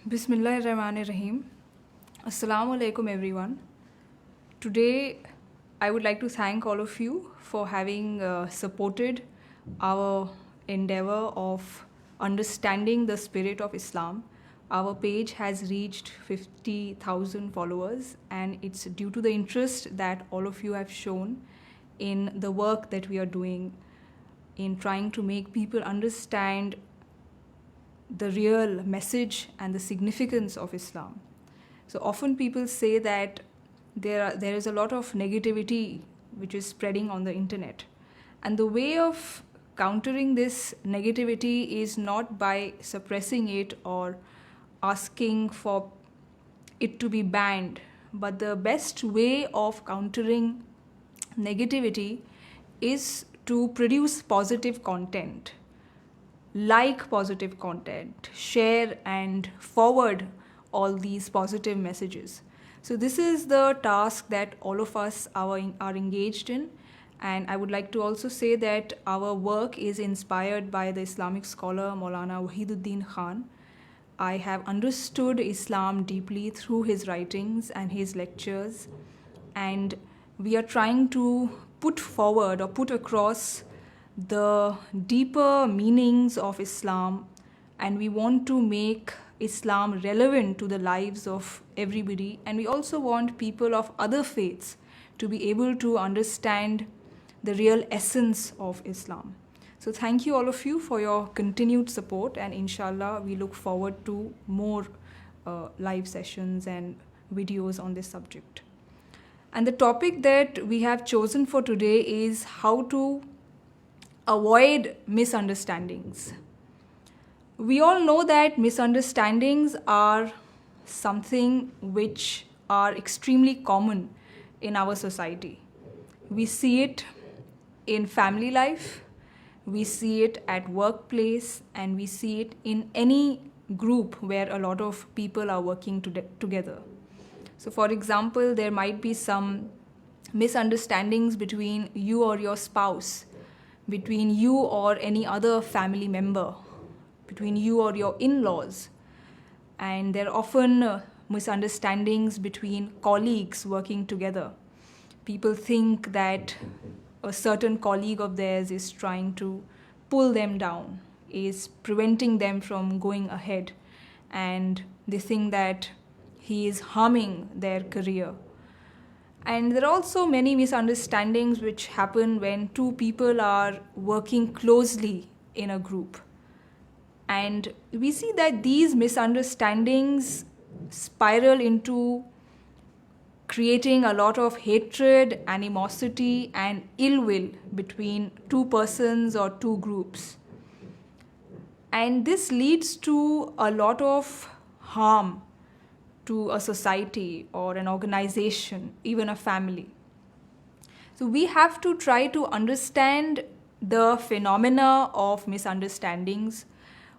Bismillahirrahmanirrahim. Assalamu alaikum everyone. Today I would like to thank all of you for having supported our endeavor of understanding the spirit of Islam. Our page has reached 50,000 followers, and it's due to the interest that all of you have shown in the work that we are doing in trying to make people understand the real message and the significance of Islam. So often people say that there is a lot of negativity which is spreading on the internet. And the way of countering this negativity is not by suppressing it or asking for it to be banned, but the best way of countering negativity is to produce positive content, like positive content, share and forward all these positive messages. So this is the task that all of us are engaged in. And I would like to also say that our work is inspired by the Islamic scholar Maulana Wahiduddin Khan. I have understood Islam deeply through his writings and his lectures, and we are trying to put forward or put across the deeper meanings of Islam, and we want to make Islam relevant to the lives of everybody, and we also want people of other faiths to be able to understand the real essence of Islam. So thank you all of you for your continued support, and inshallah we look forward to more live sessions and videos on this subject. And the topic that we have chosen for today is how to avoid misunderstandings. We all know that misunderstandings are something which are extremely common in our society. We see it in family life, we see it at workplace, and we see it in any group where a lot of people are working together. So for example, there might be some misunderstandings between you or your spouse, between you or any other family member, between you or your in-laws. And there are often misunderstandings between colleagues working together. People think that a certain colleague of theirs is trying to pull them down, is preventing them from going ahead, and they think that he is harming their career. And there are also many misunderstandings which happen when two people are working closely in a group. And we see that these misunderstandings spiral into creating a lot of hatred, animosity, and ill will between two persons or two groups. And this leads to a lot of harm to a society or an organization, even a family. So we have to try to understand the phenomena of misunderstandings,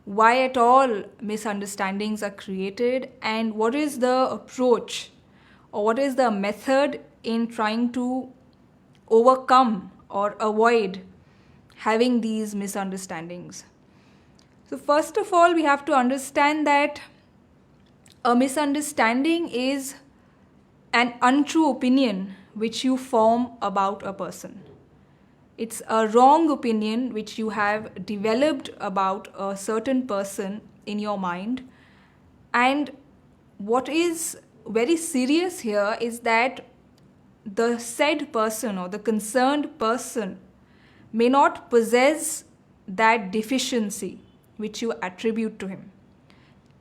why at all misunderstandings are created, and what is the approach or what is the method in trying to overcome or avoid having these misunderstandings. So first of all, we have to understand that a misunderstanding is an untrue opinion which you form about a person. It's a wrong opinion which you have developed about a certain person in your mind. And what is very serious here is that the said person or the concerned person may not possess that deficiency which you attribute to him.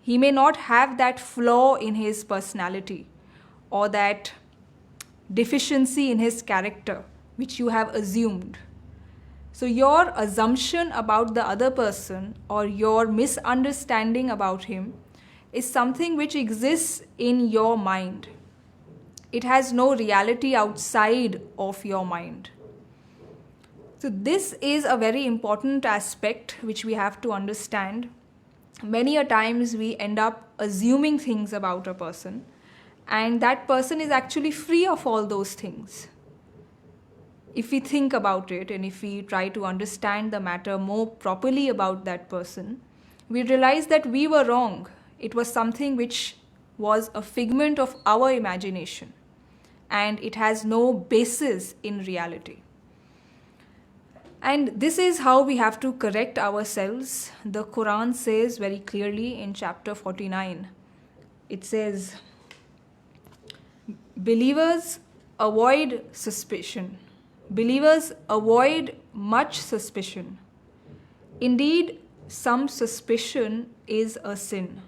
He may not have that flaw in his personality or that deficiency in his character which you have assumed. So your assumption about the other person or your misunderstanding about him is something which exists in your mind. It has no reality outside of your mind. So this is a very important aspect which we have to understand. Many a times we end up assuming things about a person, and that person is actually free of all those things. If we think about it and if we try to understand the matter more properly about that person, we realize that we were wrong It was something which was a figment of our imagination, and it has no basis in reality. And this is how we have to correct ourselves. The Quran says very clearly in chapter 49, it says, believers avoid suspicion. Believers avoid much suspicion. Indeed, some suspicion is a sin.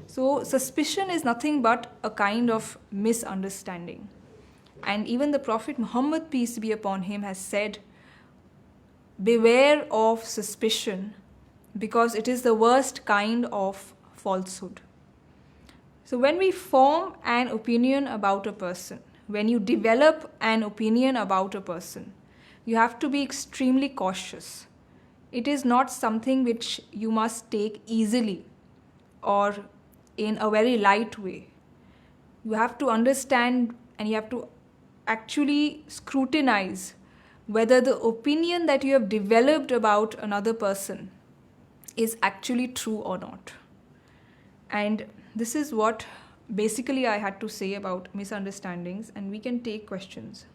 So, suspicion is nothing but a kind of misunderstanding. And even the Prophet Muhammad, peace be upon him, has said, beware of suspicion, because it is the worst kind of falsehood. So when we form an opinion about a person, when you develop an opinion about a person, you have to be extremely cautious. It is not something which you must take easily or in a very light way. You have to understand and you have to actually scrutinize whether the opinion that you have developed about another person is actually true or not. And this is what basically I had to say about misunderstandings, and we can take questions.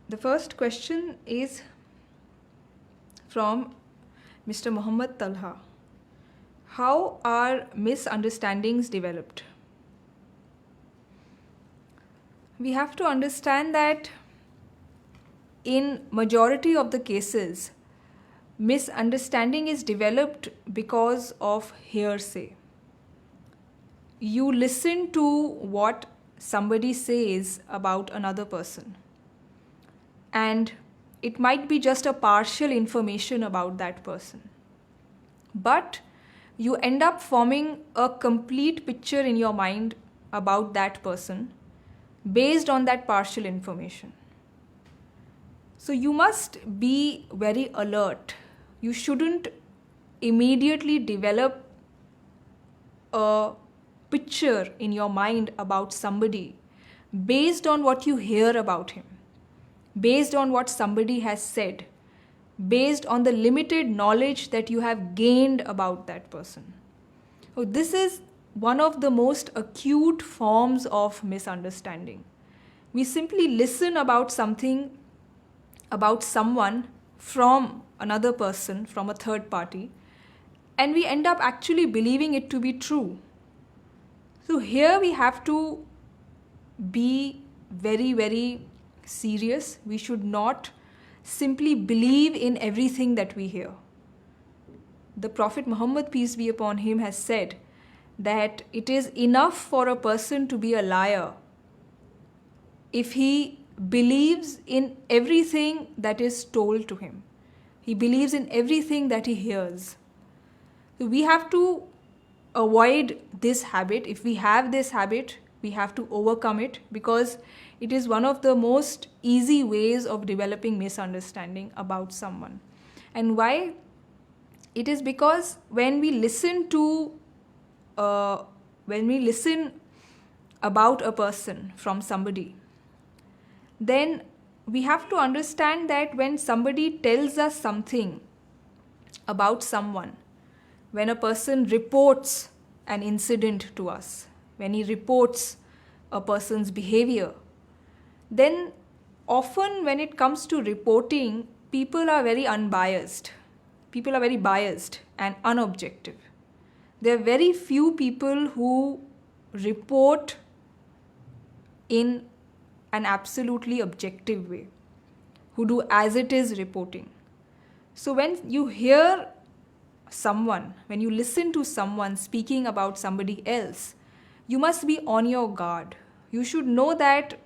The first question is from Mr. Muhammad Talha. How are misunderstandings developed? We have to understand that in majority of the cases, misunderstanding is developed because of hearsay. You listen to what somebody says about another person, and it might be just a partial information about that person. But you end up forming a complete picture in your mind about that person based on that partial information. So you must be very alert. You shouldn't immediately develop a picture in your mind about somebody based on what you hear about him, based on what somebody has said, based on the limited knowledge that you have gained about that person. So this is one of the most acute forms of misunderstanding. We simply listen about something, about someone from another person, from a third party, and we end up actually believing it to be true. So here we have to be very, very serious. We should not simply believe in everything that we hear. The Prophet Muhammad, peace be upon him, has said that it is enough for a person to be a liar if he believes in everything that is told to him. He believes in everything that he hears. So we have to avoid this habit. If we have this habit, we have to overcome it, because it is one of the most easy ways of developing misunderstanding about someone. And why? It is because when we listen about a person from somebody, then we have to understand that when somebody tells us something about someone, when a person reports an incident to us, when he reports a person's behavior, then often when it comes to reporting, people are very unbiased. People are very biased and unobjective. There are very few people who report in an absolutely objective way, who do as it is reporting. So when you hear someone, when you listen to someone speaking about somebody else, you must be on your guard. You should know that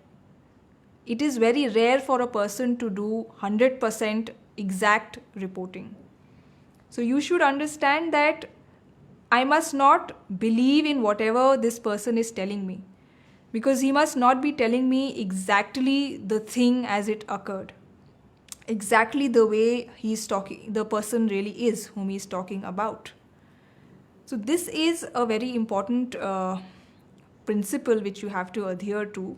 it is very rare for a person to do 100% exact reporting. So you should understand that I must not believe in whatever this person is telling me, because he must not be telling me exactly the thing as it occurred, exactly the way he's talking, the person really is whom he's talking about. So this is a very important principle which you have to adhere to.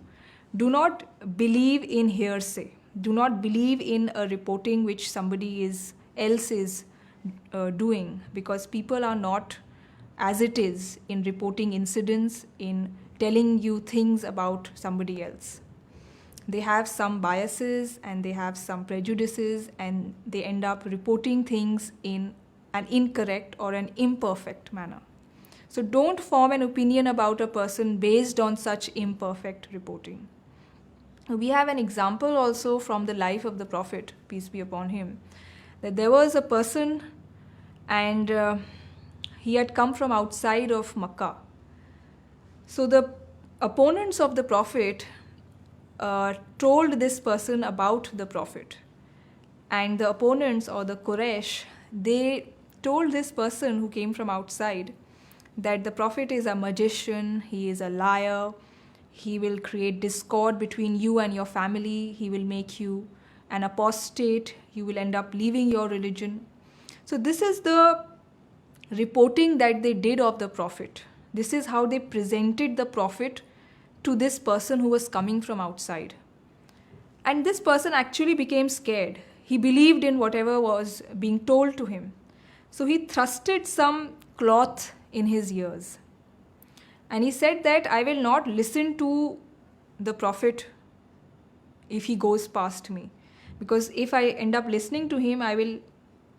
Do not believe in hearsay. do not believe in a reporting which somebody else is doing, because people are not as it is in reporting incidents, in telling you things about somebody else. They have some biases and they have some prejudices, and they end up reporting things in an incorrect or an imperfect manner. So don't form an opinion about a person based on such imperfect reporting. We have an example also from the life of the Prophet, peace be upon him, that there was a person and he had come from outside of Makkah. So the opponents of the Prophet told this person about the Prophet. And the opponents, or the Quraysh, they told this person who came from outside that the Prophet is a magician, he is a liar, he will create discord between you and your family, he will make you an apostate, you will end up leaving your religion. So this is the reporting that they did of the Prophet. This is how they presented the Prophet to this person who was coming from outside. And this person actually became scared. He believed in whatever was being told to him. So he thrusted some cloth in his ears. And he said that I will not listen to the Prophet if he goes past me. Because if I end up listening to him, I will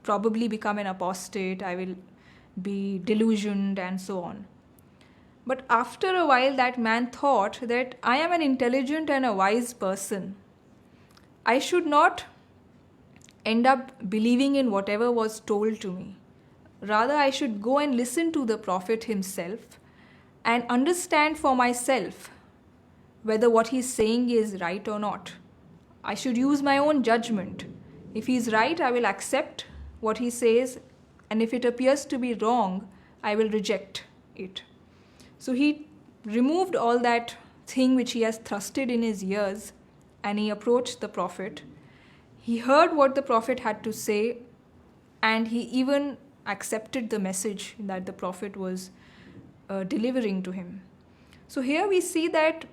probably become an apostate, I will be delusioned and so on. But after a while, that man thought that I am an intelligent and a wise person. I should not end up believing in whatever was told to me. Rather, I should go and listen to the Prophet himself and understand for myself whether what he's saying is right or not. I should use my own judgment. If he's right, I will accept what he says, and if it appears to be wrong, I will reject it. So he removed all that thing which he has thrusted in his ears, and he approached the Prophet. He heard what the Prophet had to say, and he even accepted the message that the Prophet was delivering to him. So here we see that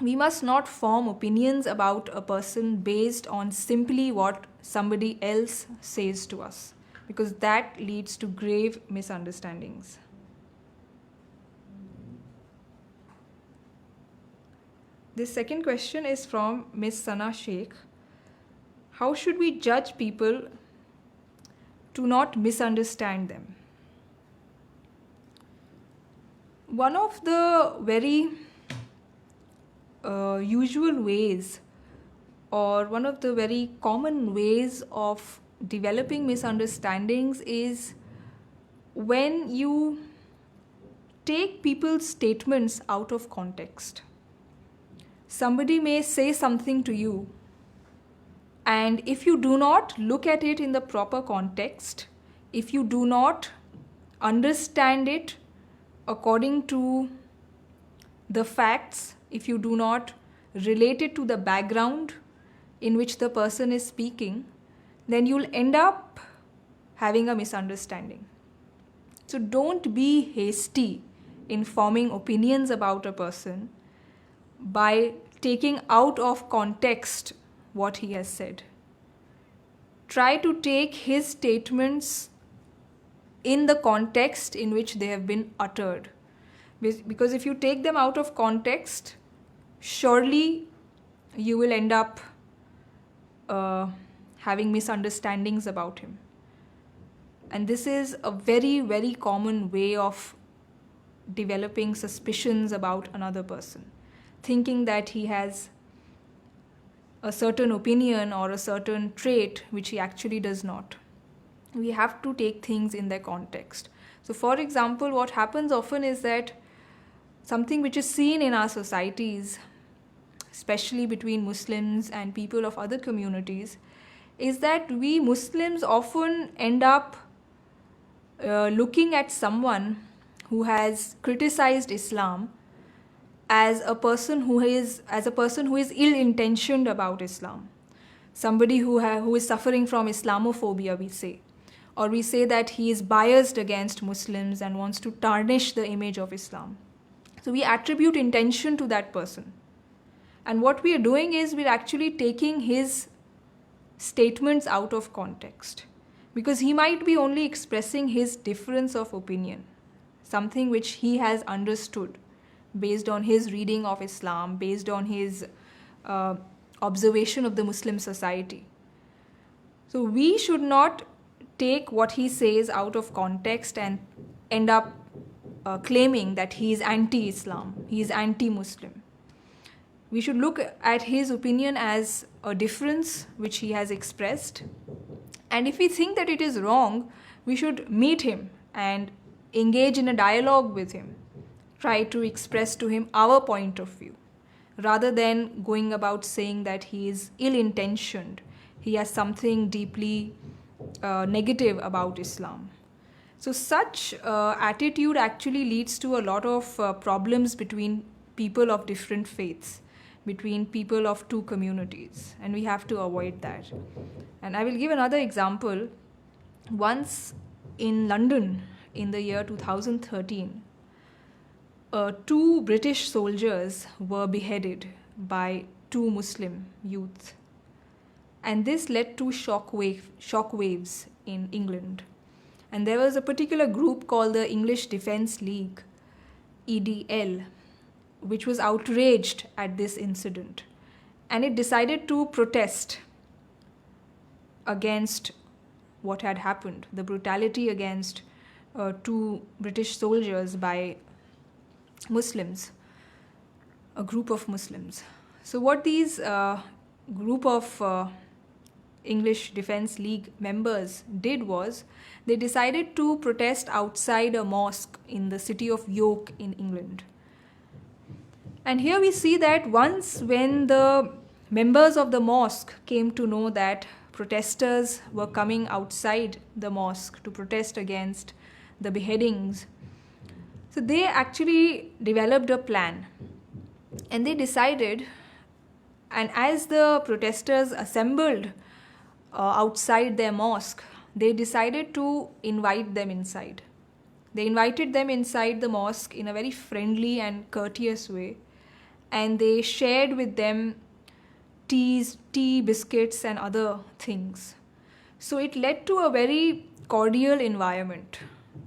we must not form opinions about a person based on simply what somebody else says to us, because that leads to grave misunderstandings. This second question is from Miss Sana Sheikh. How should we judge people to not misunderstand them? One of the very usual ways, or one of the very common ways of developing misunderstandings, is when you take people's statements out of context. Somebody may say something to you, and if you do not look at it in the proper context, if you do not understand it according to the facts, if you do not relate it to the background in which the person is speaking, then you'll end up having a misunderstanding. So don't be hasty in forming opinions about a person by taking out of context what he has said. Try to take his statements in the context in which they have been uttered. Because if you take them out of context, surely you will end up having misunderstandings about him. And this is a very, very common way of developing suspicions about another person, thinking that he has a certain opinion or a certain trait which he actually does not. We have to take things in their context. So for example, what happens often is that something which is seen in our societies, especially between Muslims and people of other communities, is that we Muslims often end up looking at someone who has criticized Islam as a person who is ill-intentioned about Islam, somebody who is suffering from Islamophobia, we say, or we say that he is biased against Muslims and wants to tarnish the image of Islam. So we attribute intention to that person. And what we are doing is we're actually taking his statements out of context, because he might be only expressing his difference of opinion, something which he has understood based on his reading of Islam, based on his observation of the Muslim society. So we should not take what he says out of context and end up claiming that he is anti-Islam, he is anti-Muslim. We should look at his opinion as a difference which he has expressed. And if we think that it is wrong, we should meet him and engage in a dialogue with him, try to express to him our point of view, rather than going about saying that he is ill-intentioned, he has something deeply negative about Islam. So such attitude actually leads to a lot of problems between people of different faiths, between people of two communities, and we have to avoid that. And I will give another example. Once in London in the year 2013, two British soldiers were beheaded by two Muslim youths, and this led to shockwaves in England. And there was a particular group called the English Defence League, EDL, which was outraged at this incident, and it decided to protest against what had happened, the brutality against two British soldiers by Muslims, a group of Muslims. So what these group of English Defence League members did was they decided to protest outside a mosque in the city of York in England. And here we see that once when the members of the mosque came to know that protesters were coming outside the mosque to protest against the beheadings, so they actually developed a plan. And they decided, and as the protesters assembled outside their mosque, they decided to invite them inside. They invited them inside the mosque in a very friendly and courteous way, and they shared with them tea, biscuits, and other things. So it led to a very cordial environment,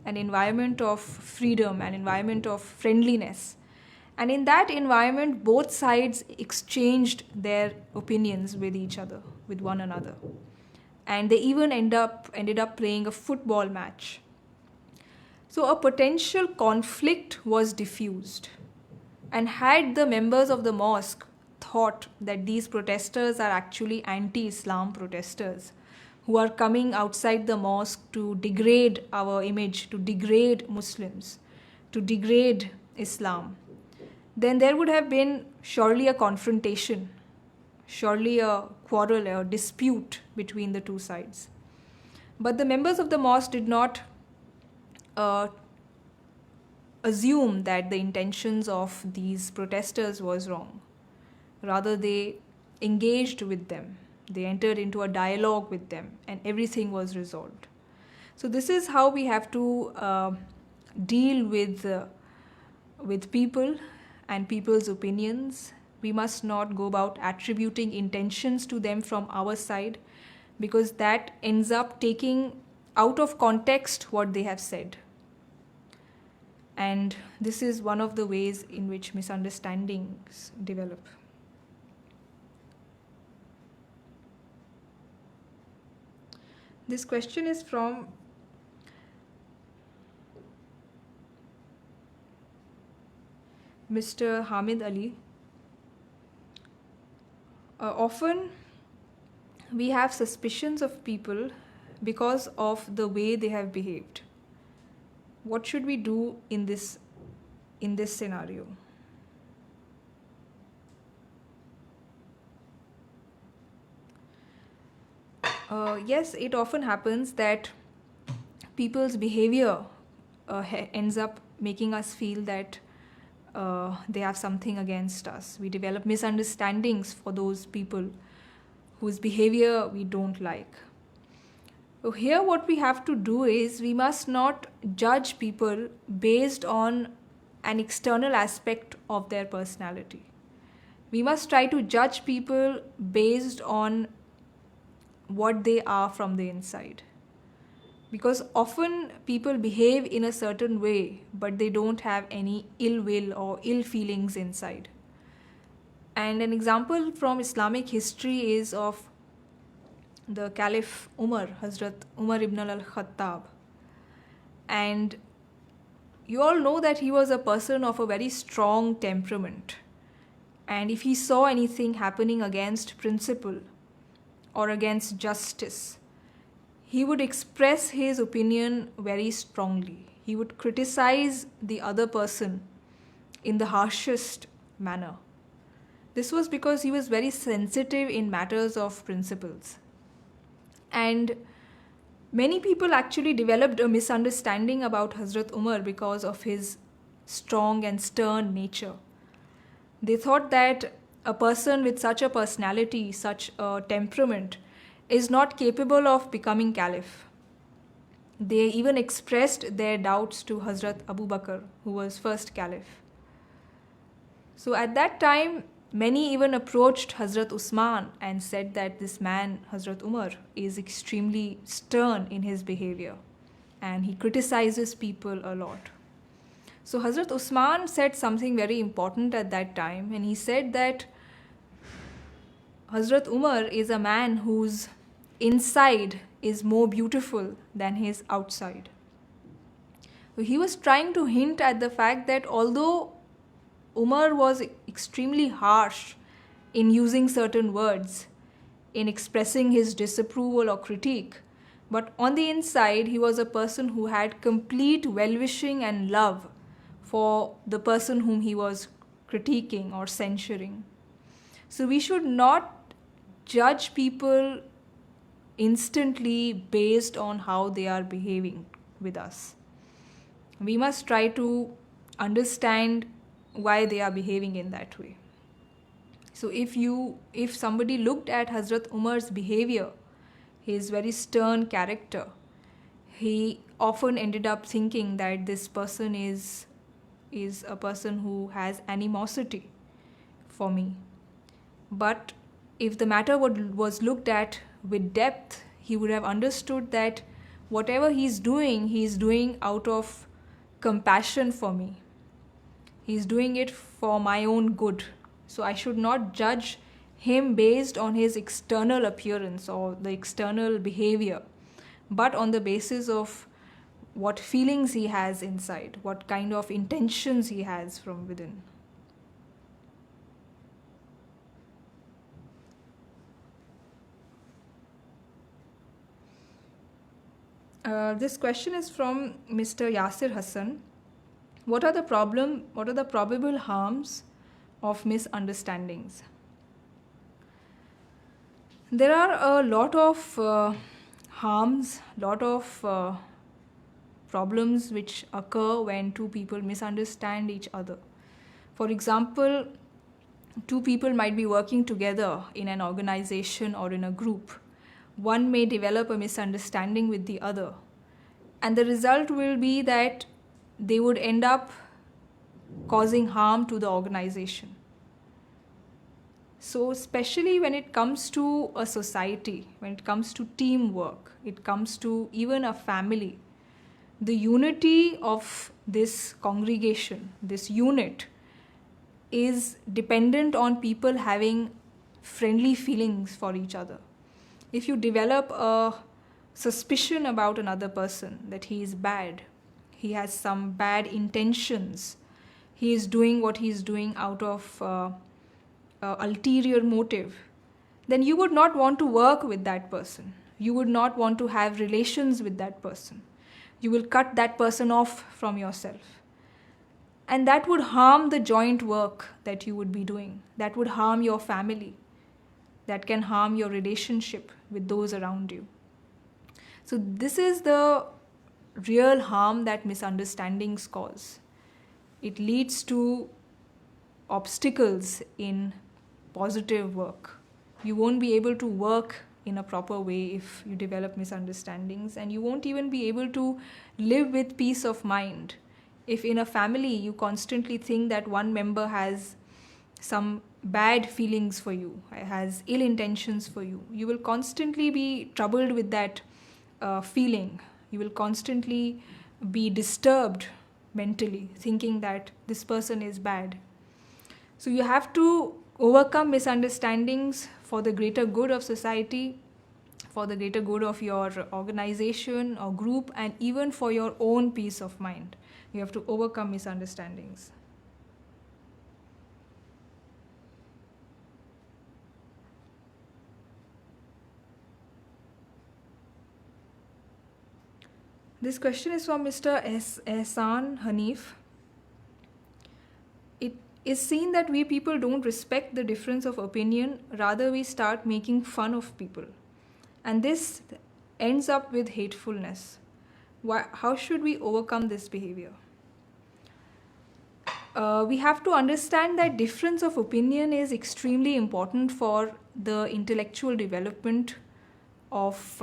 an environment of freedom, an environment of friendliness. And in that environment, both sides exchanged their opinions with each other, with one another. And they even ended up playing a football match. So a potential conflict was diffused. And had the members of the mosque thought that these protesters are actually anti-Islam protesters who are coming outside the mosque to degrade our image, to degrade Muslims, to degrade Islam, then there would have been surely a confrontation, surely a quarrel, a dispute between the two sides. But the members of the mosque did not assume that the intentions of these protesters was wrong. Rather, they engaged with them. They entered into a dialogue with them, and everything was resolved. So this is how we have to deal with people and people's opinions. We must not go about attributing intentions to them from our side, because that ends up taking out of context what they have said. And this is one of the ways in which misunderstandings develop. This question is from Mr. Hamid Ali. Often we have suspicions of people because of the way they have behaved. What should we do in this scenario? Yes, it often happens that people's behavior ends up making us feel that they have something against us. We develop misunderstandings for those people whose behavior we don't like. So here what we have to do is we must not judge people based on an external aspect of their personality. We must try to judge people based on what they are from the inside. Because often people behave in a certain way, but they don't have any ill will or ill feelings inside. And an example from Islamic history is of the Caliph Umar, Hazrat Umar ibn al-Khattab. And you all know that he was a person of a very strong temperament. And if he saw anything happening against principle or against justice, he would express his opinion very strongly. He would criticize the other person in the harshest manner. This was because he was very sensitive in matters of principles. And many people actually developed a misunderstanding about Hazrat Umar because of his strong and stern nature. They thought that a person with such a personality, such a temperament, is not capable of becoming caliph. They even expressed their doubts to Hazrat Abu Bakr, who was first caliph. So at that time, many even approached Hazrat Usman and said that this man, Hazrat Umar, is extremely stern in his behavior and he criticizes people a lot. So Hazrat Usman said something very important at that time, and he said that Hazrat Umar is a man whose inside is more beautiful than his outside. So he was trying to hint at the fact that although Umar was extremely harsh in using certain words, in expressing his disapproval or critique, but on the inside he was a person who had complete well-wishing and love for the person whom he was critiquing or censuring. So we should not judge people instantly based on how they are behaving with us. We must try to understand why they are behaving in that way. So if somebody looked at Hazrat Umar's behavior, his very stern character, he often ended up thinking that this person is a person who has animosity for me. But if the matter was looked at with depth, he would have understood that whatever he's doing out of compassion for me. He's doing it for my own good. So I should not judge him based on his external appearance or the external behavior, but on the basis of what feelings he has inside, what kind of intentions he has from within. This question is from Mr. Yasir Hassan. What are the probable harms of misunderstandings? There are a lot of harms, lot of problems which occur when two people misunderstand each other. For example, two people might be working together in an organization or in a group. One may develop a misunderstanding with the other, and the result will be that they would end up causing harm to the organization. So especially when it comes to a society, when it comes to teamwork, it comes to even a family, the unity of this congregation, this unit, is dependent on people having friendly feelings for each other. If you develop a suspicion about another person, that he is bad, he has some bad intentions, he is doing what he is doing out of ulterior motive, then you would not want to work with that person. You would not want to have relations with that person. You will cut that person off from yourself. And that would harm the joint work that you would be doing. That would harm your family. That can harm your relationship with those around you. So this is the real harm that misunderstandings cause. It leads to obstacles in positive work. You won't be able to work in a proper way if you develop misunderstandings, and you won't even be able to live with peace of mind. If in a family you constantly think that one member has some bad feelings for you, has ill intentions for you, you will constantly be troubled with that feeling. You will constantly be disturbed mentally, thinking that this person is bad. So you have to overcome misunderstandings for the greater good of society, for the greater good of your organization or group, and even for your own peace of mind. You have to overcome misunderstandings. This question is from Mr. Ehsan Hanif. It is seen that we people don't respect the difference of opinion, rather, we start making fun of people. And this ends up with hatefulness. How should we overcome this behavior? We have to understand that difference of opinion is extremely important for the intellectual development of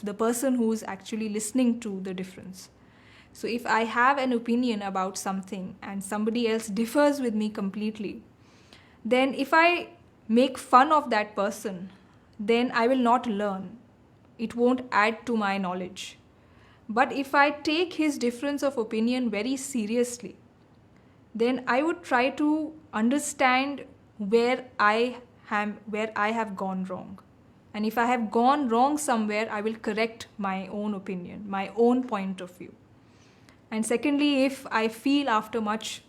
the person who is actually listening to the difference. So if I have an opinion about something and somebody else differs with me completely, then if I make fun of that person, then I will not learn. It won't add to my knowledge. But if I take his difference of opinion very seriously, then I would try to understand where I have gone wrong. And if I have gone wrong somewhere, I will correct my own opinion, my own point of view. And secondly, if I feel after much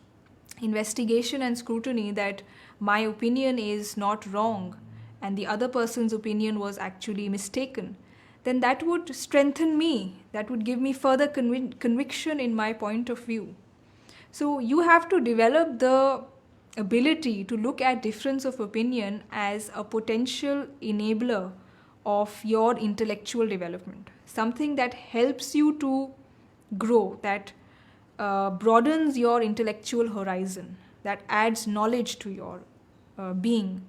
investigation and scrutiny that my opinion is not wrong and the other person's opinion was actually mistaken, then that would strengthen me. That would give me further conviction in my point of view. So you have to develop the ability to look at difference of opinion as a potential enabler of your intellectual development, something that helps you to grow, that broadens your intellectual horizon, that adds knowledge to your being.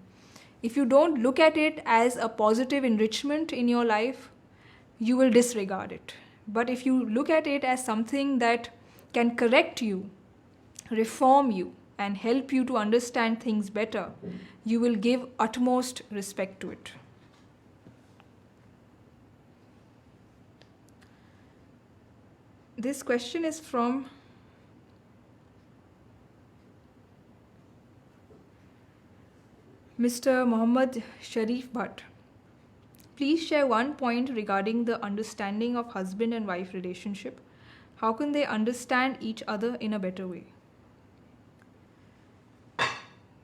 If you don't look at it as a positive enrichment in your life, you will disregard it. But if you look at it as something that can correct you, reform you, and help you to understand things better, you will give utmost respect to it. This question is from Mr. Muhammad Sharif Bhatt. Please share one point regarding the understanding of husband and wife relationship. How can they understand each other in a better way?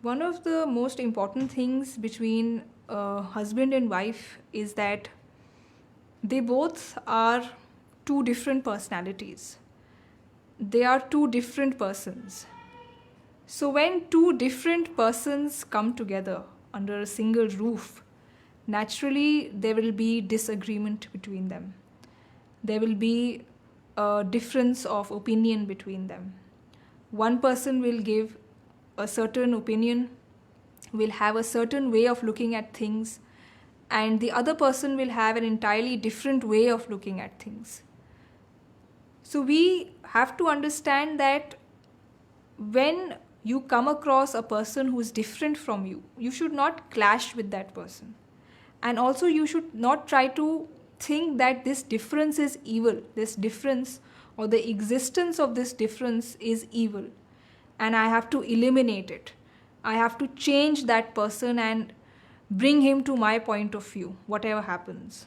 One of the most important things between husband and wife is that they both are two different personalities. They are two different persons. So when two different persons come together under a single roof, naturally there will be disagreement between them. There will be a difference of opinion between them. One person will give a certain opinion, will have a certain way of looking at things, and the other person will have an entirely different way of looking at things. So we have to understand that when you come across a person who is different from you, you should not clash with that person. And also you should not try to think that this difference is evil. This difference or the existence of this difference is evil, and I have to eliminate it. I have to change that person and bring him to my point of view, whatever happens.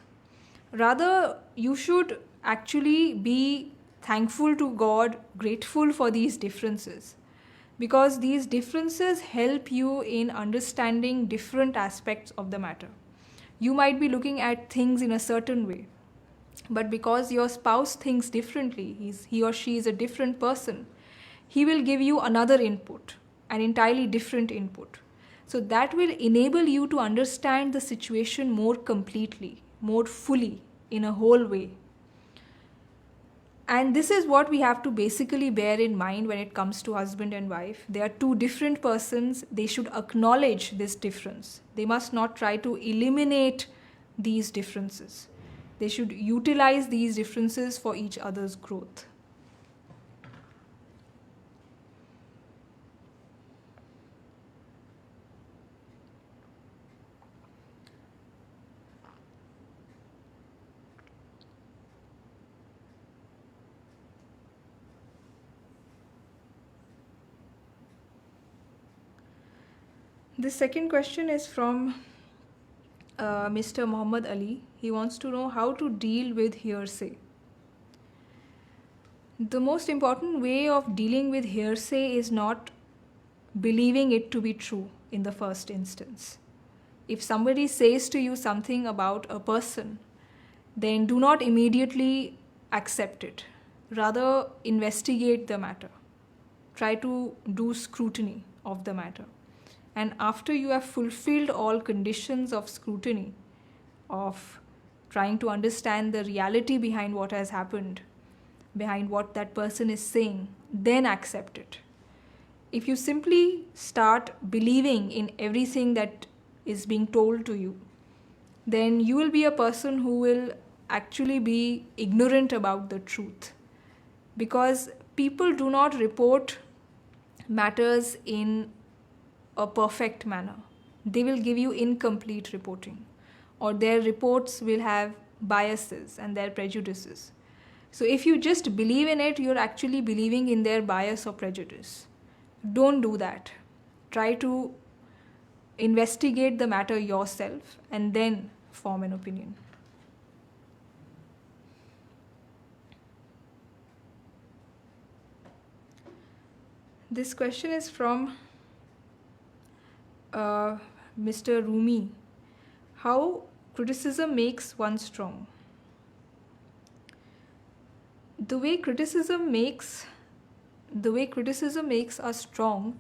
Rather, you should actually be thankful to God, grateful for these differences, because these differences help you in understanding different aspects of the matter. You might be looking at things in a certain way, but because your spouse thinks differently, he or she is a different person, he will give you another input, an entirely different input. So that will enable you to understand the situation more completely, more fully, in a whole way. And this is what we have to basically bear in mind when it comes to husband and wife. They are two different persons. They should acknowledge this difference. They must not try to eliminate these differences. They should utilize these differences for each other's growth. The second question is from Mr. Muhammad Ali. He wants to know how to deal with hearsay. The most important way of dealing with hearsay is not believing it to be true in the first instance. If somebody says to you something about a person, then do not immediately accept it. Rather, investigate the matter. Try to do scrutiny of the matter. And after you have fulfilled all conditions of scrutiny, of trying to understand the reality behind what has happened, behind what that person is saying, then accept it. If you simply start believing in everything that is being told to you, then you will be a person who will actually be ignorant about the truth. Because people do not report matters in a perfect manner. They will give you incomplete reporting, or their reports will have biases and their prejudices. So if you just believe in it, you're actually believing in their bias or prejudice. Don't do that. Try to investigate the matter yourself and then form an opinion. This question is from Mr. Rumi. How criticism makes one strong? The way criticism makes us strong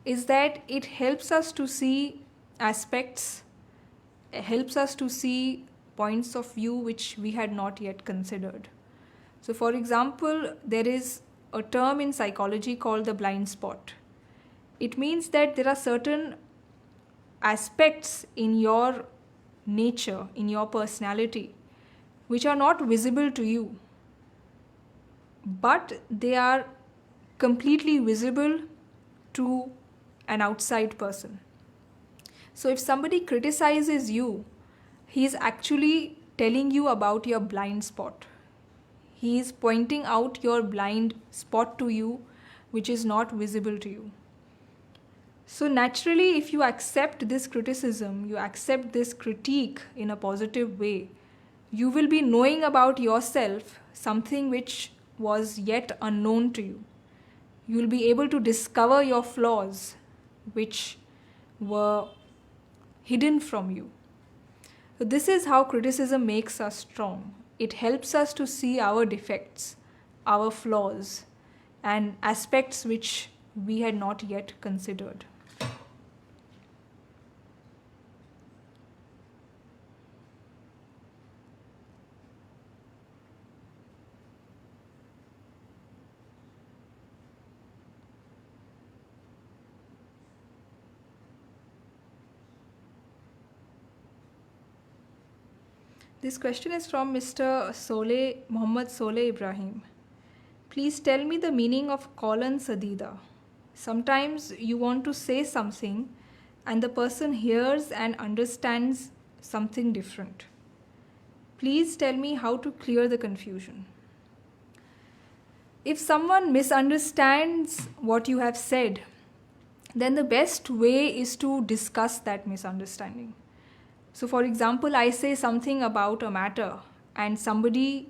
is that it helps us to see aspects, helps us to see points of view which we had not yet considered. So, for example, there is a term in psychology called the blind spot. It means that there are certain aspects in your nature, in your personality, which are not visible to you, but they are completely visible to an outside person. So if somebody criticizes you, he is actually telling you about your blind spot. He is pointing out your blind spot to you, which is not visible to you. So naturally, if you accept this criticism, you accept this critique in a positive way, you will be knowing about yourself something which was yet unknown to you. You will be able to discover your flaws which were hidden from you. So this is how criticism makes us strong. It helps us to see our defects, our flaws, and aspects which we had not yet considered. This question is from Mr. Muhammad Soleh Ibrahim. Please tell me the meaning of Qalan Sadida. Sometimes you want to say something and the person hears and understands something different. Please tell me how to clear the confusion. If someone misunderstands what you have said, then the best way is to discuss that misunderstanding. So, for example, I say something about a matter and somebody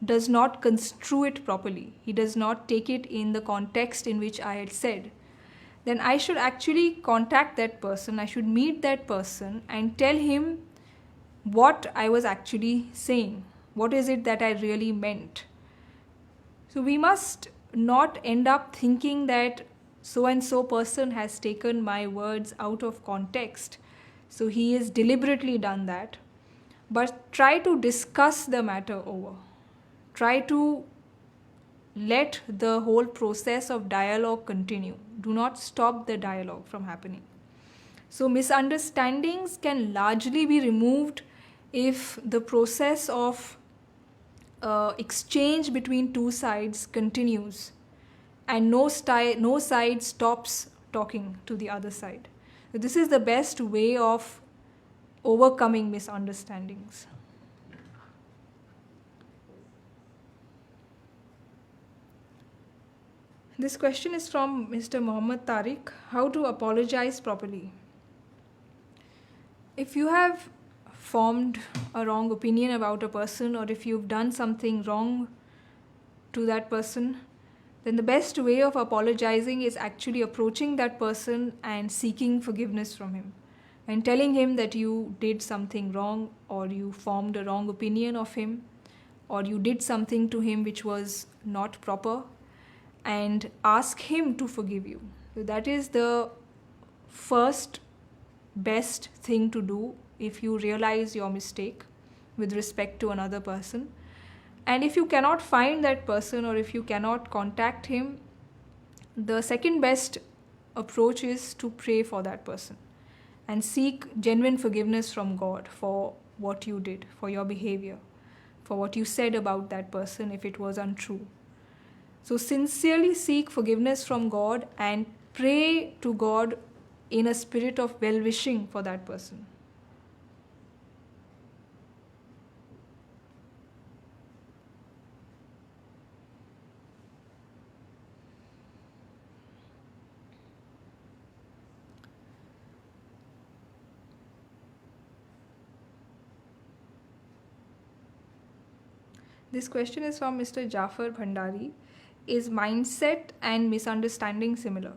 does not construe it properly. He does not take it in the context in which I had said. Then I should actually contact that person. I should meet that person and tell him what I was actually saying. What is it that I really meant? So we must not end up thinking that so and so person has taken my words out of context. So he has deliberately done that. But try to discuss the matter over. Try to let the whole process of dialogue continue. Do not stop the dialogue from happening. So misunderstandings can largely be removed if the process of exchange between two sides continues and no side stops talking to the other side. So this is the best way of overcoming misunderstandings. This question is from Mr. Mohammed Tariq. How to apologize properly? If you have formed a wrong opinion about a person, or if you've done something wrong to that person, then the best way of apologizing is actually approaching that person and seeking forgiveness from him and telling him that you did something wrong, or you formed a wrong opinion of him, or you did something to him which was not proper, and ask him to forgive you. So that is the first best thing to do if you realize your mistake with respect to another person. And if you cannot find that person, or if you cannot contact him, the second best approach is to pray for that person and seek genuine forgiveness from God for what you did, for your behavior, for what you said about that person if it was untrue. So sincerely seek forgiveness from God and pray to God in a spirit of well-wishing for that person. This question is from Mr. Jafar Bhandari. Is mindset and misunderstanding similar?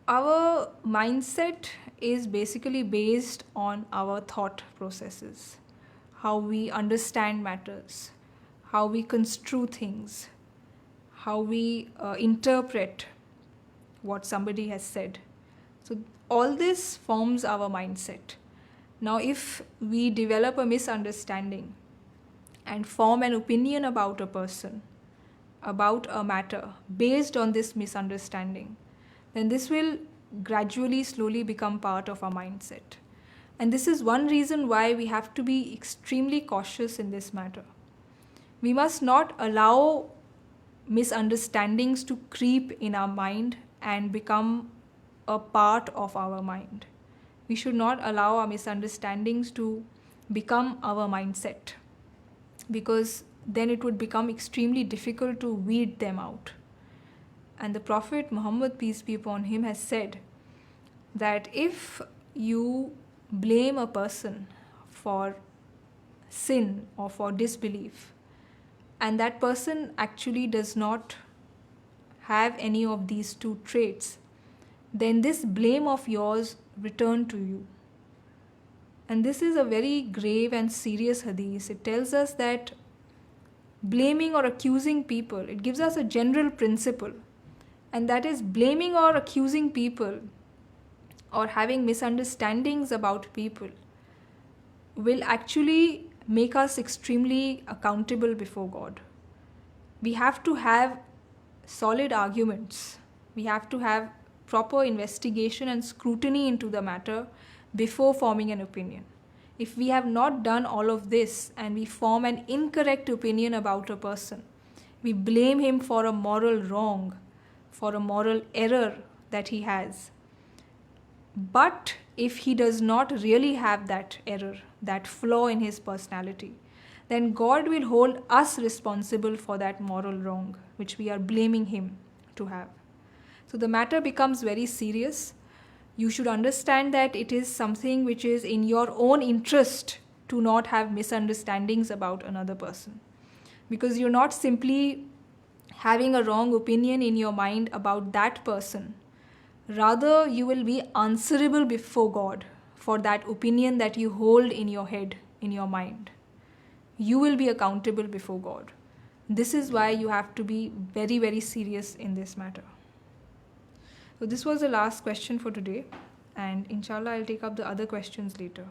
Our mindset is basically based on our thought processes, how we understand matters, how we construe things, how we interpret what somebody has said. So all this forms our mindset. Now, if we develop a misunderstanding and form an opinion about a person, about a matter based on this misunderstanding, then this will gradually, slowly become part of our mindset. And this is one reason why we have to be extremely cautious in this matter. We must not allow misunderstandings to creep in our mind and become a part of our mind. We should not allow our misunderstandings to become our mindset, because then it would become extremely difficult to weed them out. And the Prophet Muhammad, peace be upon him, has said that if you blame a person for sin or for disbelief, and that person actually does not have any of these two traits, then this blame of yours return to you. And this is a very grave and serious hadith. It tells us that blaming or accusing people, it gives us a general principle, and that is blaming or accusing people or having misunderstandings about people will actually make us extremely accountable before God. We have to have solid arguments. We have to have proper investigation and scrutiny into the matter before forming an opinion. If we have not done all of this and we form an incorrect opinion about a person, we blame him for a moral wrong, for a moral error that he has. But if he does not really have that error, that flaw in his personality, then God will hold us responsible for that moral wrong which we are blaming him to have. So the matter becomes very serious. You should understand that it is something which is in your own interest to not have misunderstandings about another person, because you're not simply having a wrong opinion in your mind about that person. Rather, you will be answerable before God for that opinion that you hold in your head, in your mind. You will be accountable before God. This is why you have to be very, very serious in this matter. So this was the last question for today, and inshallah I'll take up the other questions later.